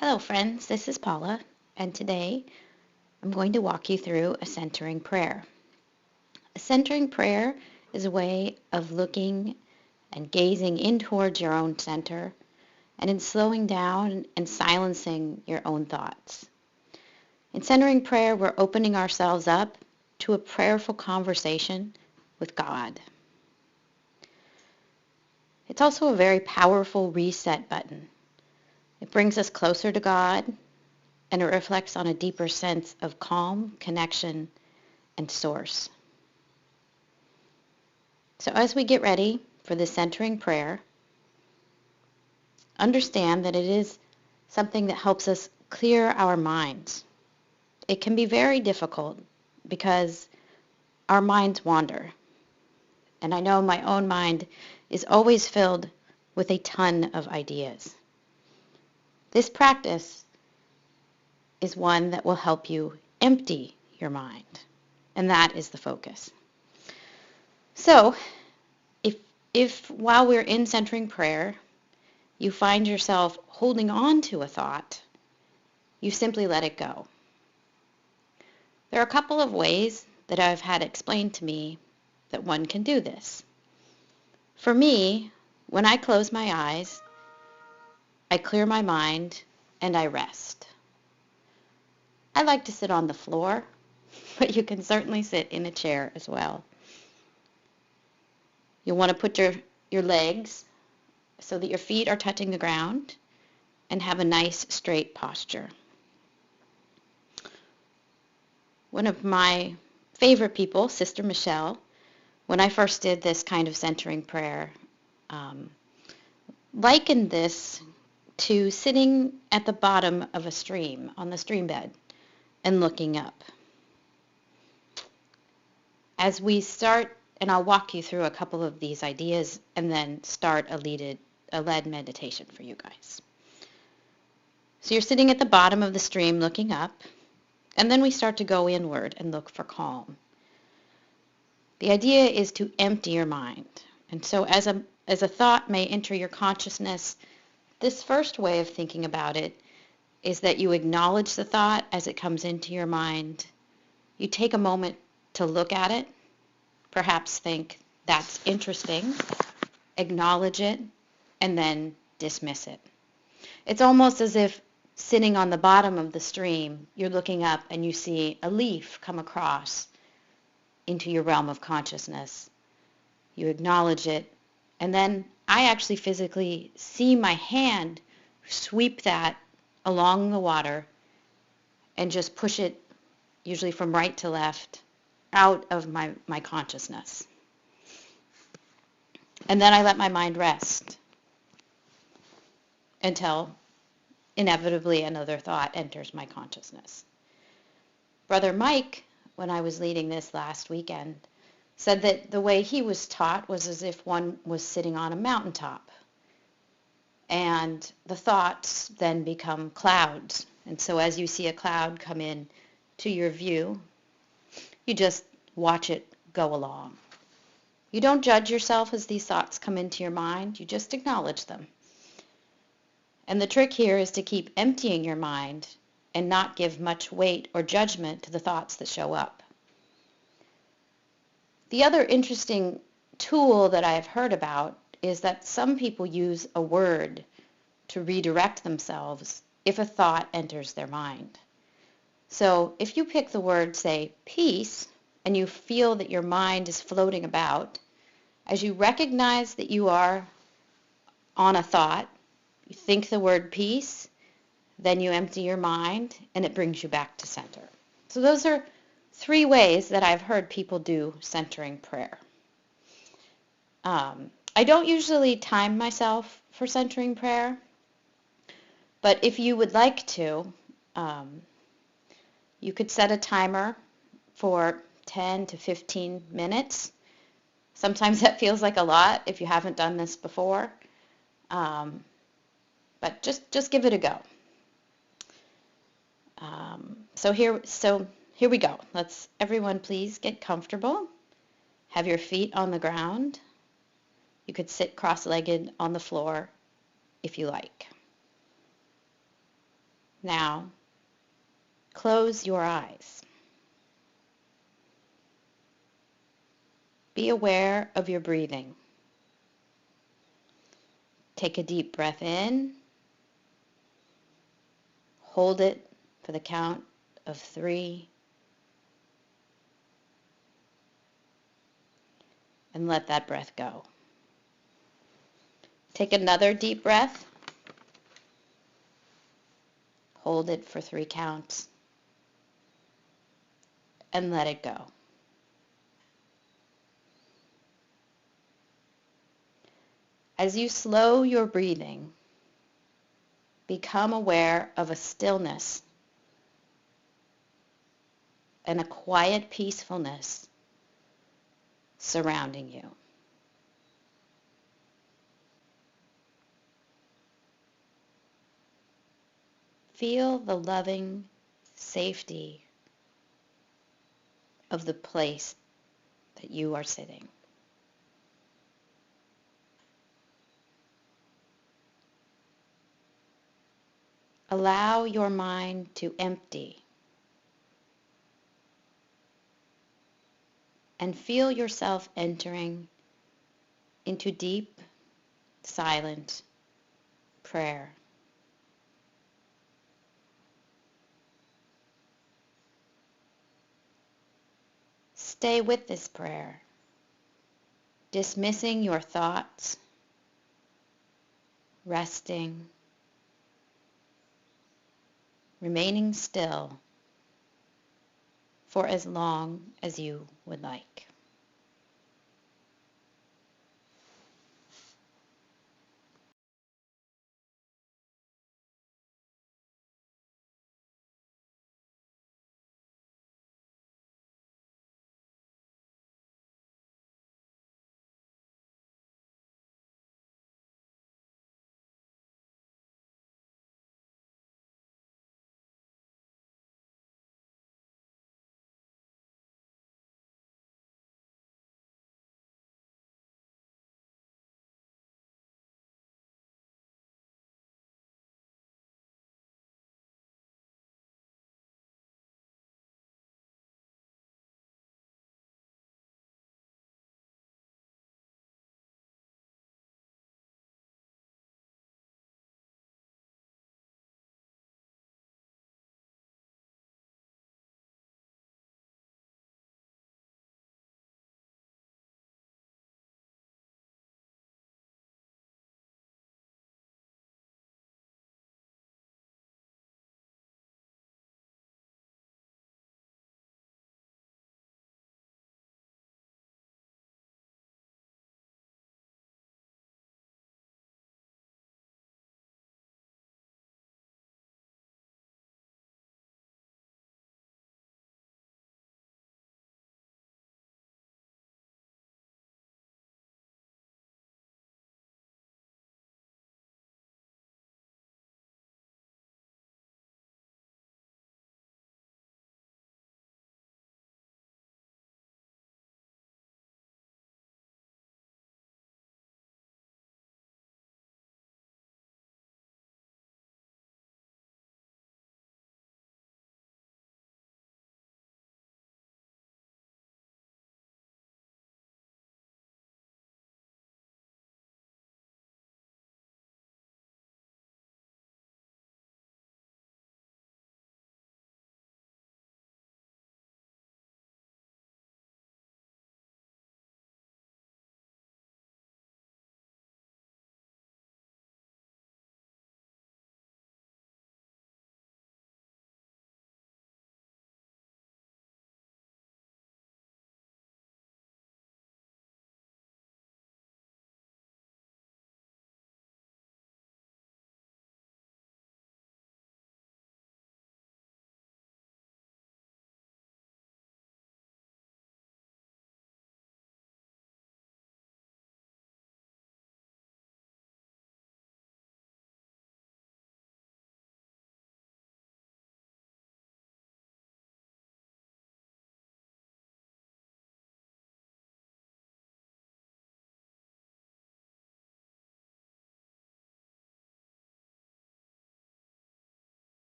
Hello friends, this is Paula, and today I'm going to walk you through a centering prayer. A centering prayer is a way of looking and gazing in towards your own center and in slowing down and silencing your own thoughts. In centering prayer, we're opening ourselves up to a prayerful conversation with God. It's also a very powerful reset button. It brings us closer to God, and it reflects on a deeper sense of calm, connection, and source. So as we get ready for this centering prayer, understand that it is something that helps us clear our minds. It can be very difficult because our minds wander. And I know my own mind is always filled with a ton of ideas. This practice is one that will help you empty your mind. And that is the focus. So, if while we're in centering prayer, you find yourself holding on to a thought, you simply let it go. There are a couple of ways that I've had explained to me that one can do this. For me, when I close my eyes, I clear my mind and I rest. I like to sit on the floor, but you can certainly sit in a chair as well. You'll want to put your legs so that your feet are touching the ground and have a nice straight posture. One of my favorite people, Sister Michelle, when I first did this kind of centering prayer, likened this to sitting at the bottom of a stream, on the stream bed, and looking up. As we start, and I'll walk you through a couple of these ideas and then start a led meditation for you guys. So you're sitting at the bottom of the stream looking up, and then we start to go inward and look for calm. The idea is to empty your mind. And so as a thought may enter your consciousness, this first way of thinking about it is that you acknowledge the thought as it comes into your mind. You take a moment to look at it, perhaps think, that's interesting, acknowledge it, and then dismiss it. It's almost as if sitting on the bottom of the stream, you're looking up and you see a leaf come across into your realm of consciousness. You acknowledge it, and then I actually physically see my hand sweep that along the water and just push it, usually from right to left, out of my consciousness. And then I let my mind rest until inevitably another thought enters my consciousness. Brother Mike, when I was leading this last weekend, said that the way he was taught was as if one was sitting on a mountaintop. And the thoughts then become clouds. And so as you see a cloud come in to your view, you just watch it go along. You don't judge yourself as these thoughts come into your mind. You just acknowledge them. And the trick here is to keep emptying your mind and not give much weight or judgment to the thoughts that show up. The other interesting tool that I have heard about is that some people use a word to redirect themselves if a thought enters their mind. So if you pick the word, say, peace, and you feel that your mind is floating about, as you recognize that you are on a thought, you think the word peace, then you empty your mind, and it brings you back to center. So those are 3 ways that I've heard people do centering prayer. I don't usually time myself for centering prayer, but if you would like to, you could set a timer for 10 to 15 minutes. Sometimes that feels like a lot if you haven't done this before, but just give it a go. So here we go. Let's everyone please get comfortable. Have your feet on the ground. You could sit cross-legged on the floor if you like. Now, close your eyes. Be aware of your breathing. Take a deep breath in. Hold it for the count of 3. And let that breath go. Take another deep breath. Hold it for 3 counts. And let it go. As you slow your breathing, become aware of a stillness and a quiet peacefulness surrounding you. Feel the loving safety of the place that you are sitting. Allow your mind to empty and feel yourself entering into deep, silent prayer. Stay with this prayer, dismissing your thoughts, resting, remaining still for as long as you would like.